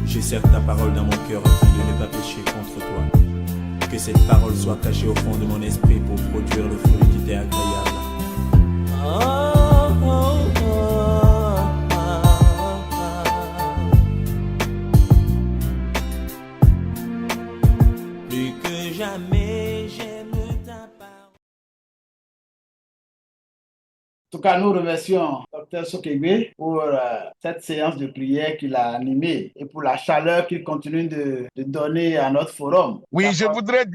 Je serre ta parole dans mon cœur afin de ne pas pécher contre toi. Que cette parole soit cachée au fond de mon esprit pour produire le fruit qui t'est agréable. Plus que jamais, j'aime ta parole. En tout cas, nous remercions Dr Sokegbe pour cette séance de prière qu'il a animée et pour la chaleur qu'il continue de donner à notre forum. Oui, je voudrais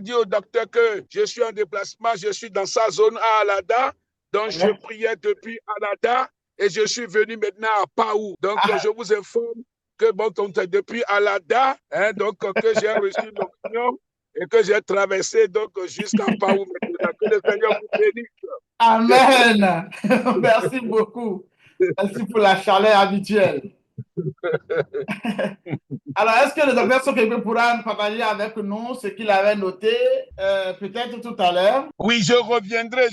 dire au docteur que je suis en déplacement, je suis dans sa zone à Alada, donc je priais depuis Alada et je suis venu maintenant à Paou. Donc je vous informe que bon, depuis Alada, hein, donc que j'ai reçu l'opinion et que j'ai traversé donc jusqu'à Paou maintenant. Que le Seigneur vous bénisse. Amen. Merci beaucoup. Merci pour la chaleur habituelle. Alors, est-ce que le docteur Sokegbe pourra partager avec nous ce qu'il avait noté peut-être tout à l'heure? Oui, je reviendrai.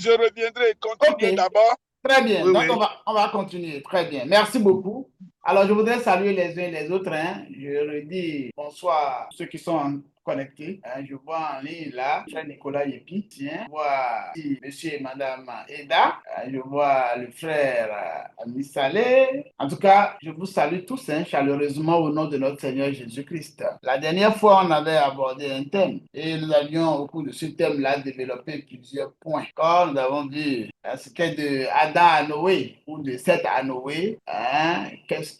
Continuez d'abord. Très bien. Oui, Donc, oui. on va continuer. Très bien. Merci beaucoup. Alors, je voudrais saluer les uns et les autres. Je redis bonsoir à ceux qui sont connectés. Je vois en ligne là, frère Nicolas Yepi. Tiens, je vois ici monsieur et madame Eda. Je vois le frère Ami Saleh. En tout cas, je vous salue tous chaleureusement au nom de notre Seigneur Jésus-Christ. La dernière fois, on avait abordé un thème et nous avions au cours de ce thème-là développé plusieurs points. Comme nous avons vu ce qu'est de Adam à Noé ou de Seth à Noé,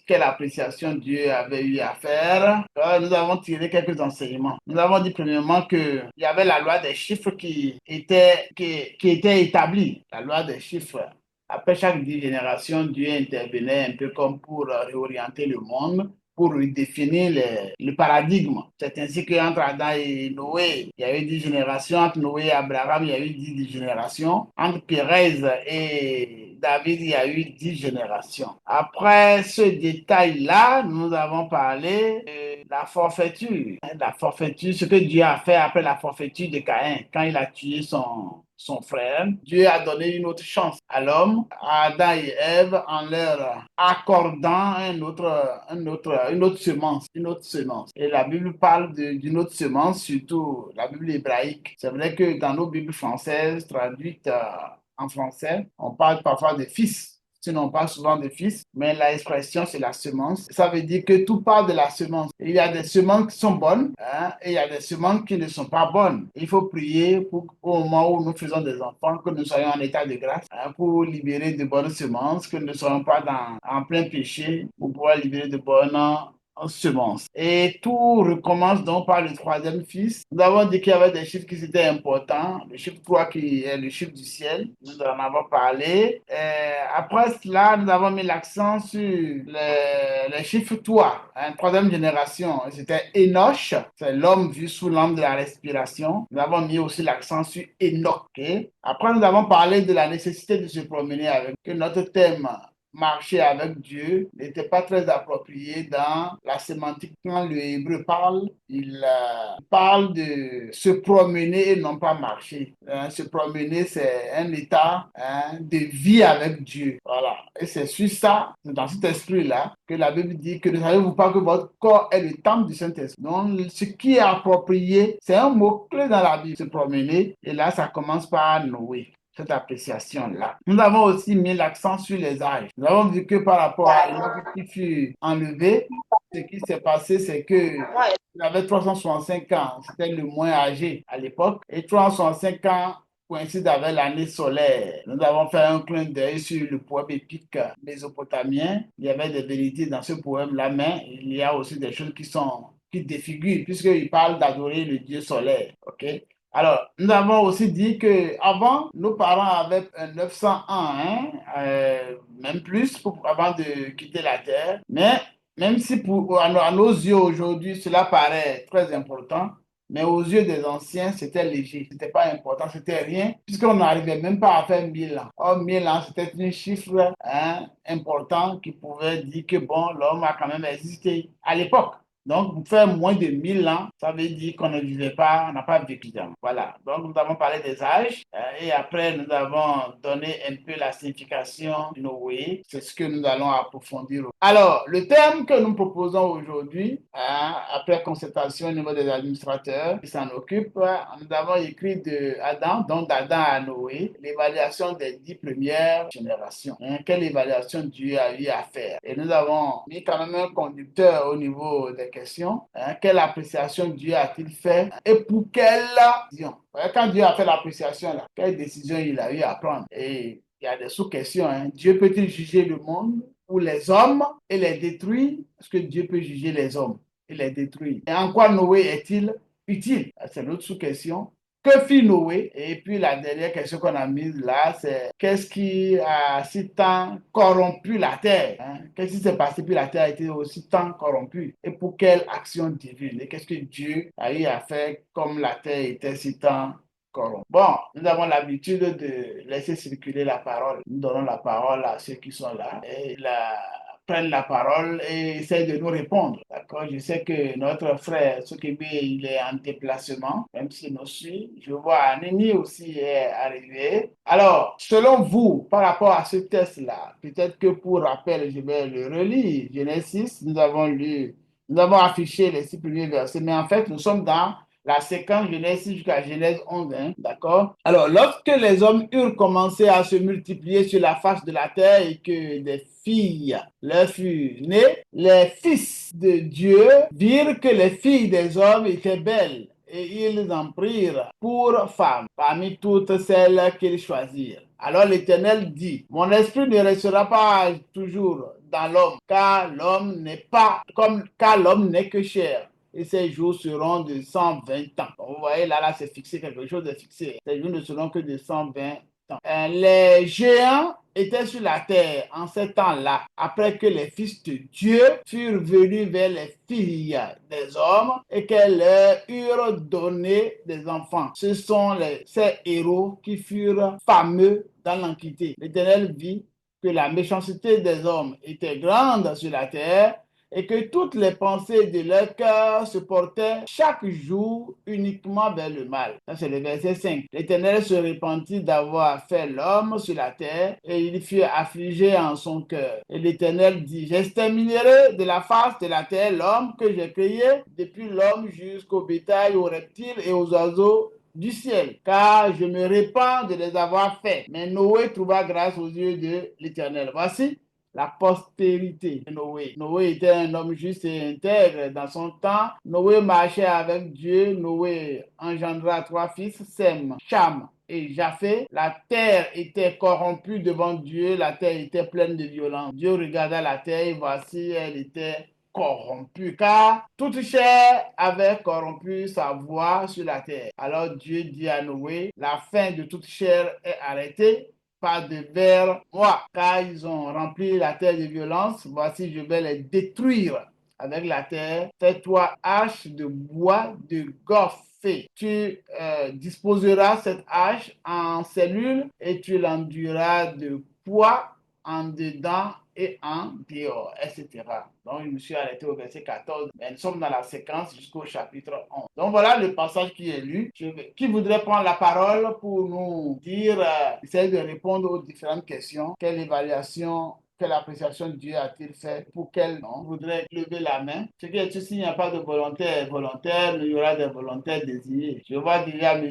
quelle appréciation Dieu avait eu à faire. Nous avons tiré quelques enseignements. Nous avons dit premièrement qu'il y avait la loi des chiffres qui était établie, la loi des chiffres. Après chaque 10 générations, Dieu intervenait un peu comme pour réorienter le monde, pour redéfinir le paradigme. C'est ainsi qu'entre Adam et Noé, il y a eu 10 générations. Entre Noé et Abraham, il y a eu 10 générations. Entre Pérez et David, il y a eu 10 générations. Après ce détail-là, nous avons parlé de la forfaiture. La forfaiture, ce que Dieu a fait après la forfaiture de Caïn, quand il a tué son frère. Dieu a donné une autre chance à l'homme, à Adam et Ève, en leur accordant une autre semence, une autre semence. Et la Bible parle d'une autre semence, surtout la Bible hébraïque. C'est vrai que dans nos Bibles françaises traduites en français, on parle parfois de fils. Sinon, on parle souvent de fils, mais l'expression, c'est la semence. Ça veut dire que tout part de la semence. Il y a des semences qui sont bonnes et il y a des semences qui ne sont pas bonnes. Il faut prier pour au moment où nous faisons des enfants, que nous soyons en état de grâce, pour libérer de bonnes semences, que nous ne soyons pas en plein péché, pour pouvoir libérer de bonnes semences. Et tout recommence donc par le troisième fils. Nous avons dit qu'il y avait des chiffres qui étaient importants. Le chiffre 3 qui est le chiffre du ciel. Nous en avons parlé. Après cela, nous avons mis l'accent sur les chiffres 3. Troisième génération, c'était Enoch. C'est l'homme vu sous l'angle de la respiration. Nous avons mis aussi l'accent sur Enoch. Okay? Après, nous avons parlé de la nécessité de se promener avec que notre thème marcher avec Dieu n'était pas très approprié dans la sémantique. Quand le hébreu parle, il parle de se promener et non pas marcher. Se promener, c'est un état de vie avec Dieu. Voilà. Et c'est sur ça, c'est dans cet esprit-là, que la Bible dit que ne savez-vous pas que votre corps est le temple du Saint-Esprit. Donc, ce qui est approprié, c'est un mot-clé dans la Bible, se promener. Et là, ça commence par Noé. Cette appréciation-là. Nous avons aussi mis l'accent sur les âges. Nous avons vu que par rapport à Enoch qui fut enlevé, ce qui s'est passé, c'est qu'il avait 365 ans. C'était le moins âgé à l'époque. Et 365 ans coïncide avec l'année solaire. Nous avons fait un clin d'œil sur le poème épique mésopotamien. Il y avait des vérités dans ce poème-là, mais il y a aussi des choses qui défigurent, puisqu'il parle d'adorer le dieu solaire. OK? Alors, nous avons aussi dit qu'avant, nos parents avaient 900 ans, même plus, avant de quitter la Terre. Mais même si à nos yeux aujourd'hui, cela paraît très important, mais aux yeux des anciens, c'était léger. C'était pas important, c'était rien, puisqu'on n'arrivait même pas à faire 1000 ans. Or, 1000 ans, c'était un chiffre important qui pouvait dire que, bon, l'homme a quand même existé à l'époque. Donc, pour faire moins de 1000 ans, ça veut dire qu'on ne vivait pas, on n'a pas vécu. Voilà. Donc, nous avons parlé des âges et après, nous avons donné un peu la signification de Noé. C'est ce que nous allons approfondir. Alors, le thème que nous proposons aujourd'hui, après concertation au niveau des administrateurs qui s'en occupent, nous avons écrit de Adam, donc d'Adam à Noé, l'évaluation des 10 premières générations. Quelle évaluation Dieu a eu à faire? Et nous avons mis quand même un conducteur au niveau des questions. Quelle appréciation Dieu a-t-il fait et pour quelle décision? Quand Dieu a fait l'appréciation, là, quelle décision il a eu à prendre? Et il y a des sous-questions. Dieu peut-il juger le monde ou les hommes et les détruire? Est-ce que Dieu peut juger les hommes et les détruire? Et en quoi Noé est-il utile? C'est l'autre sous-question. Que fit Noé? Et puis la dernière question qu'on a mise là, c'est qu'est-ce qui a si tant corrompu la terre? Qu'est-ce qui s'est passé puis la terre a été aussi tant corrompue? Et pour quelle action divine? Et qu'est-ce que Dieu a eu à faire comme la terre était si tant corrompue? Bon, nous avons l'habitude de laisser circuler la parole. Nous donnons la parole à ceux qui sont là. Et prennent la parole et essayent de nous répondre. D'accord? Je sais que notre frère Sokebe, il est en déplacement, même s'il nous suit. Je vois Anini aussi est arrivé. Alors, selon vous, par rapport à ce test-là, peut-être que pour rappel, je vais le relire. Genèse 6, nous avons affiché les 6 premiers versets, mais en fait, nous sommes dans la séquence Genèse 6 jusqu'à Genèse 11, d'accord? Alors, lorsque les hommes eurent commencé à se multiplier sur la face de la terre et que des filles leur furent nées, les fils de Dieu virent que les filles des hommes étaient belles et ils en prirent pour femmes parmi toutes celles qu'ils choisirent. Alors l'Éternel dit, mon esprit ne restera pas toujours dans l'homme, car l'homme n'est que chair et ces jours seront de 120 ans. Donc, vous voyez, là, c'est fixé, quelque chose de fixé. Ces jours ne seront que de 120 ans. Les géants étaient sur la terre en ces temps-là, après que les fils de Dieu furent venus vers les filles des hommes et qu'elles leur eurent donné des enfants. Ce sont ces héros qui furent fameux dans l'Antiquité. L'Éternel vit que la méchanceté des hommes était grande sur la terre et que toutes les pensées de leur cœur se portaient chaque jour uniquement vers le mal. Ça, c'est le verset 5. L'Éternel se repentit d'avoir fait l'homme sur la terre et il fut affligé en son cœur. Et l'Éternel dit, j'exterminerai de la face de la terre l'homme que j'ai créé, depuis l'homme jusqu'au bétail, aux reptiles et aux oiseaux du ciel, car je me répands de les avoir faits. Mais Noé trouva grâce aux yeux de l'Éternel. Voici la postérité de Noé. Noé était un homme juste et intègre dans son temps. Noé marchait avec Dieu. Noé engendra 3 fils, Sem, Cham et Japheth. La terre était corrompue devant Dieu. La terre était pleine de violence. Dieu regarda la terre et voici, elle était corrompue, car toute chair avait corrompu sa voix sur la terre. Alors Dieu dit à Noé, la fin de toute chair est arrêtée, pas de vers moi, car ils ont rempli la terre de violence. Voici, je vais les détruire avec la terre. Fais-toi hache de bois de gofé. Tu disposeras cette hache en cellules et tu l'enduras de poids en dedans et en dehors, etc. Donc, je me suis arrêté au verset 14, mais nous sommes dans la séquence jusqu'au chapitre 11. Donc, voilà le passage qui est lu. Qui voudrait prendre la parole pour nous dire, essayer de répondre aux différentes questions? Quelle évaluation, quelle appréciation Dieu a-t-il fait? Pour quel nom? Je voudrais lever la main. Ce qui est sûr, s'il n'y a pas de volontaire volontaire, il y aura des volontaires désignés. Je vois déjà M.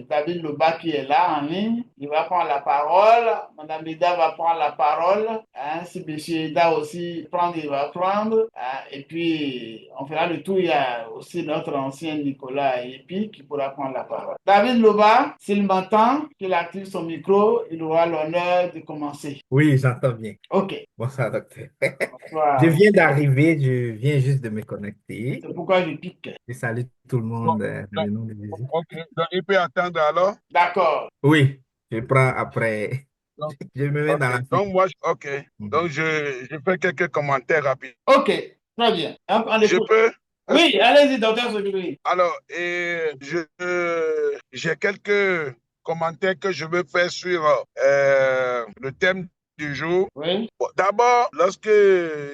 David Loba qui est là en ligne. Il va prendre la parole. Mme Ida va prendre la parole. Si M. Ida aussi prend, il va prendre. Et puis, on fera le tour. Il y a aussi notre ancien Nicolas Epi qui pourra prendre la parole. David Loba, s'il m'entend, qu'il active son micro, il aura l'honneur de commencer. Oui, j'entends bien. OK. Bonsoir, docteur. Bonsoir. Je viens d'arriver, je viens juste de me connecter. C'est pourquoi je pique. Je salue tout le Bon, monde dans le nom de Jésus. ok, donc il peut attendre alors. D'accord. Oui, je prends après. Donc, Je me mets dans la ok, donc moi, ok. Mhm. Donc je fais quelques commentaires rapides. OK. Très bien. On Je écoute. peux? Oui, allez-y, docteur Soguri. Alors, j'ai quelques commentaires que je veux faire sur le thème du jour. Oui. Bon, d'abord, lorsque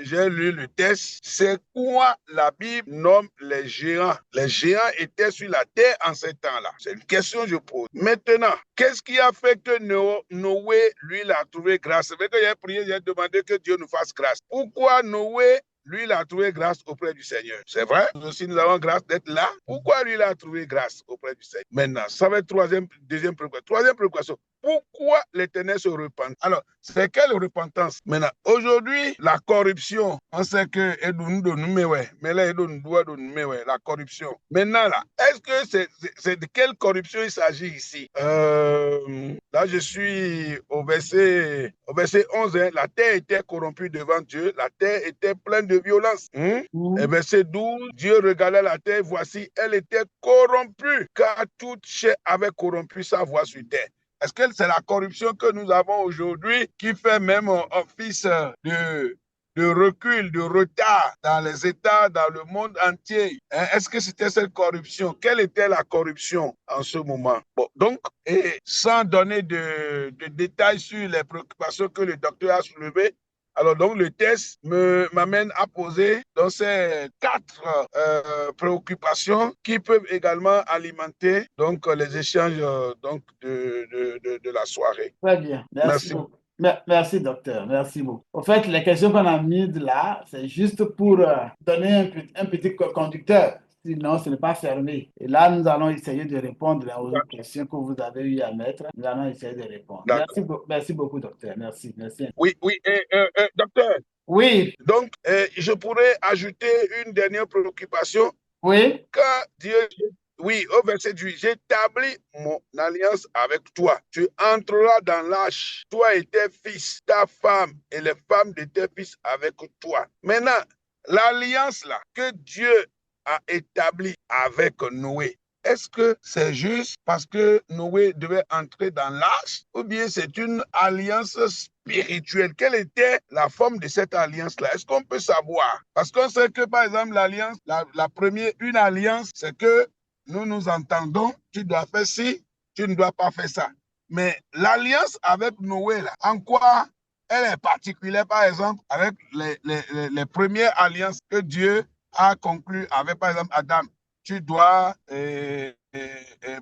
j'ai lu le texte, c'est quoi la Bible nomme les géants? Les géants étaient sur la terre en ces temps-là. C'est une question que je pose. Maintenant, qu'est-ce qui a fait que Noé, lui, il a trouvé grâce? C'est vrai que j'ai prié, j'ai demandé que Dieu nous fasse grâce. Pourquoi Noé, lui, il a trouvé grâce auprès du Seigneur? C'est vrai, nous aussi, nous avons grâce d'être là. Pourquoi lui, il a trouvé grâce auprès du Seigneur? Maintenant, ça va être deuxième préoccupation. Troisième préoccupation. Pourquoi l'Éternel se repent? Alors, c'est quelle repentance? Maintenant, aujourd'hui, la corruption, on sait que la corruption. Maintenant, là, est-ce que c'est de quelle corruption il s'agit ici? Là, je suis au verset 11, hein, la terre était corrompue devant Dieu, la terre était pleine de violence. Et verset 12, Dieu regardait la terre, voici, elle était corrompue, car toute chair avait corrompu sa voie sur terre. Est-ce que c'est la corruption que nous avons aujourd'hui qui fait même office de recul, de retard dans les États, dans le monde entier? Est-ce que c'était cette corruption? Quelle était la corruption en ce moment? Bon, donc, et sans donner de détails sur les préoccupations que le docteur a soulevées, alors donc le test m'amène à poser donc ces 4 préoccupations qui peuvent également alimenter donc les échanges donc de la soirée. Très bien. Merci beaucoup. Merci, docteur. Merci beaucoup. En fait, les questions qu'on a mises là, c'est juste pour donner un petit conducteur. Sinon, ce n'est pas fermé. Et là, nous allons essayer de répondre aux questions que vous avez eu à mettre. Nous allons essayer de répondre. Merci beaucoup, docteur. Merci. Oui, docteur. Oui. Donc, je pourrais ajouter une dernière préoccupation. Oui. Quand Dieu... Oui, au verset 8, j'établis mon alliance avec toi. Tu entreras dans l'âge, toi et tes fils, ta femme et les femmes de tes fils avec toi. Maintenant, l'alliance là que Dieu a établie avec Noé, est-ce que c'est juste parce que Noé devait entrer dans l'arche ou bien c'est une alliance spirituelle? Quelle était la forme de cette alliance-là? Est-ce qu'on peut savoir? Parce qu'on sait que, par exemple, l'alliance, la première, une alliance, c'est que nous nous entendons, tu dois faire ci, tu ne dois pas faire ça. Mais l'alliance avec Noé, là, en quoi elle est particulière, par exemple, avec les premières alliances que Dieu a conclues avec, par exemple, Adam? Tu dois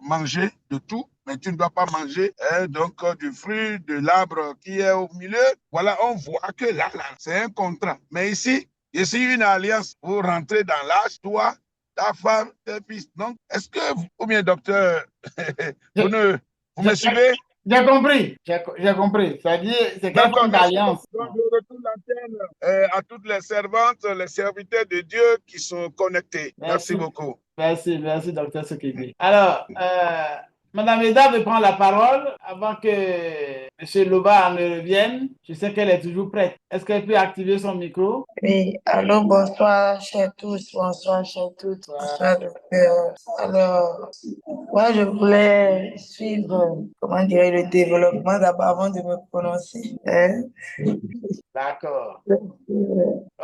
manger de tout, mais tu ne dois pas manger donc du fruit de l'arbre qui est au milieu. Voilà, on voit que là, c'est un contrat. Mais ici une alliance. Vous rentrez dans l'âge, toi, ta femme, tes fils. Donc, est-ce que, ou bien docteur, vous me suivez? J'ai compris. C'est-à-dire, c'est quelle forme d'alliance? Donc, je retourne l'antenne à toutes les servantes, les serviteurs de Dieu qui sont connectés. Merci beaucoup. Merci, docteur Sekebe. Alors, Madame Eda veut prendre la parole avant que M. Loba ne revienne. Je sais qu'elle est toujours prête. Est-ce qu'elle peut activer son micro? Oui, allô, bonsoir, chers tous, bonsoir, chers toutes, bonsoir, docteur. Alors, moi, je voulais suivre, comment dire, le développement d'abord avant de me prononcer. D'accord.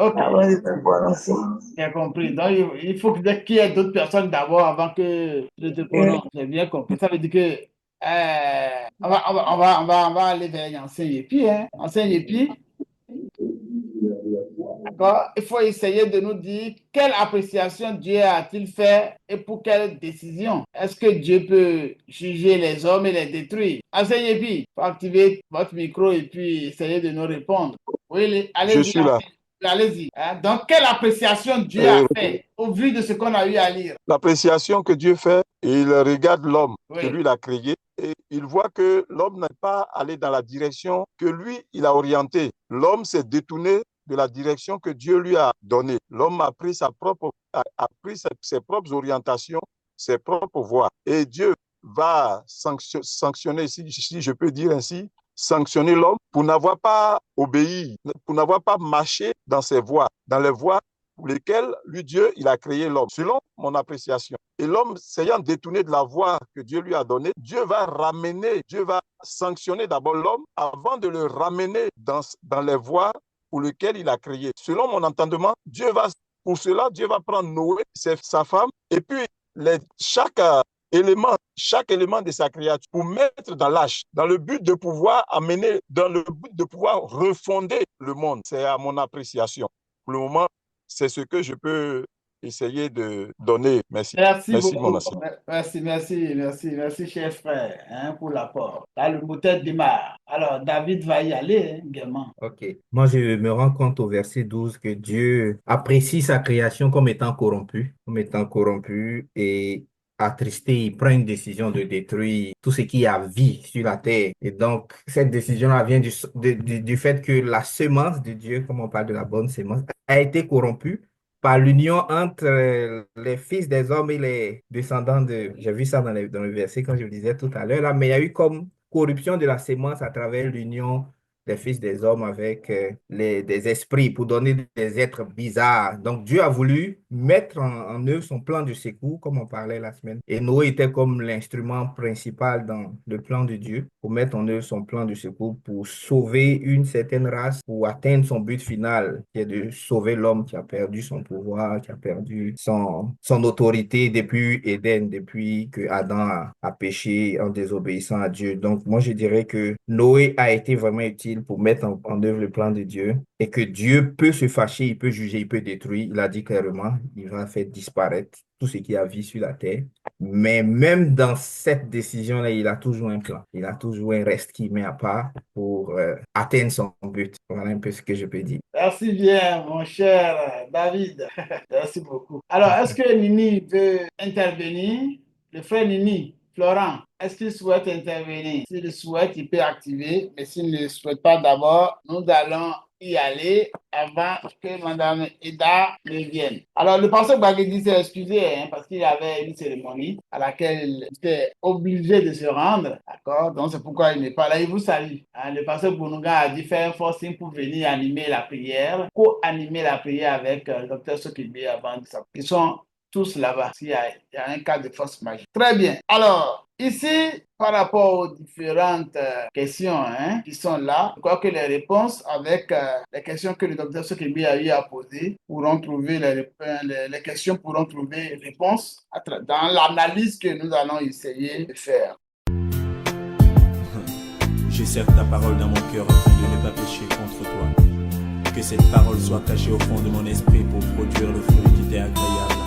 Ok. Avant de me prononcer. J'ai compris. Donc, il faut qu'il y ait d'autres personnes d'abord avant que je te prononce. J'ai bien compris. Ça veut dire que on va aller vers Enseigne Yepi, hein. Enseigne Yepi. D'accord? Il faut essayer de nous dire quelle appréciation Dieu a-t-il fait et pour quelle décision. Est-ce que Dieu peut juger les hommes et les détruire? Enseigne Yepi, il faut activer votre micro et puis essayer de nous répondre. Oui, allez-y. Je suis là. Allez-y. Donc, quelle appréciation Dieu a fait au vu de ce qu'on a eu à lire? L'appréciation que Dieu fait, il regarde l'homme Oui. que lui l'a créé et il voit que l'homme n'est pas allé dans la direction que lui, il a orientée. L'homme s'est détourné de la direction que Dieu lui a donnée. L'homme a pris ses propres orientations, ses propres voies. Et Dieu va sanctionner, si je peux dire ainsi, sanctionner l'homme pour n'avoir pas obéi, pour n'avoir pas marché dans ses voies, dans les voies pour lesquelles lui, Dieu, il a créé l'homme, selon mon appréciation. Et l'homme, s'ayant détourné de la voie que Dieu lui a donnée, Dieu va sanctionner d'abord l'homme avant de le ramener dans les voies pour lesquelles il a créé. Selon mon entendement, pour cela, Dieu va prendre Noé, sa femme, et puis chaque élément, chaque élément de sa créature pour mettre dans l'âge, dans le but de pouvoir amener, dans le but de pouvoir refonder le monde. C'est à mon appréciation. Pour le moment, c'est ce que je peux essayer de donner. Merci. Merci Merci, mon beaucoup. ancien. Merci, cher frère, hein, pour l'apport. Là, le moteur démarre. Alors, David va y aller, hein, gaiement. Ok. Moi, je me rends compte au verset 12 que Dieu apprécie sa création comme étant corrompue et attristé, il prend une décision de détruire tout ce qui a vie sur la terre. Et donc, cette décision-là vient du fait que la semence de Dieu, comme on parle de la bonne semence, a été corrompue par l'union entre les fils des hommes et les descendants de... J'ai vu ça dans le verset quand je le disais tout à l'heure, là, mais il y a eu comme corruption de la semence à travers l'union des fils des hommes avec des esprits pour donner des êtres bizarres. Donc Dieu a voulu mettre en œuvre son plan de secours, comme on parlait la semaine. Et Noé était comme l'instrument principal dans le plan de Dieu pour mettre en œuvre son plan de secours pour sauver une certaine race, pour atteindre son but final, qui est de sauver l'homme qui a perdu son pouvoir, qui a perdu son autorité depuis Éden, depuis que Adam a péché en désobéissant à Dieu. Donc moi je dirais que Noé a été vraiment utile pour mettre en œuvre le plan de Dieu et que Dieu peut se fâcher, il peut juger, il peut détruire. Il a dit clairement, il va faire disparaître tout ce qui a vie sur la terre. Mais même dans cette décision-là, il a toujours un plan. Il a toujours un reste qu'il met à part pour atteindre son but. Voilà un peu ce que je peux dire. Merci bien, mon cher David. Merci beaucoup. Alors, est-ce que Nini veut intervenir? Le frère Nini, Florent, est-ce qu'il souhaite intervenir? S'il le souhaite, il peut activer, mais s'il ne le souhaite pas d'abord, nous allons y aller avant que Madame Eda ne vienne. Alors, le pasteur Bagedi s'est excusé parce qu'il y avait une cérémonie à laquelle il était obligé de se rendre. D'accord? Donc, c'est pourquoi il n'est pas là. Il vous salue. Le pasteur Bounouga a dit faire un forcing pour venir animer la prière, co-animer la prière avec le docteur Sokibi avant de ça. Ils sont tous là-bas. Il y a un cas de force majeure. Très bien. Alors, ici, par rapport aux différentes questions qui sont là, je crois que les réponses avec les questions que le docteur Sokibi a eu à poser pourront trouver les questions pourront trouver réponse dans l'analyse que nous allons essayer de faire. J'ai certes ta parole dans mon cœur afin de ne pas pécher contre toi. Que cette parole soit cachée au fond de mon esprit pour produire le fruit qui t'est agréable.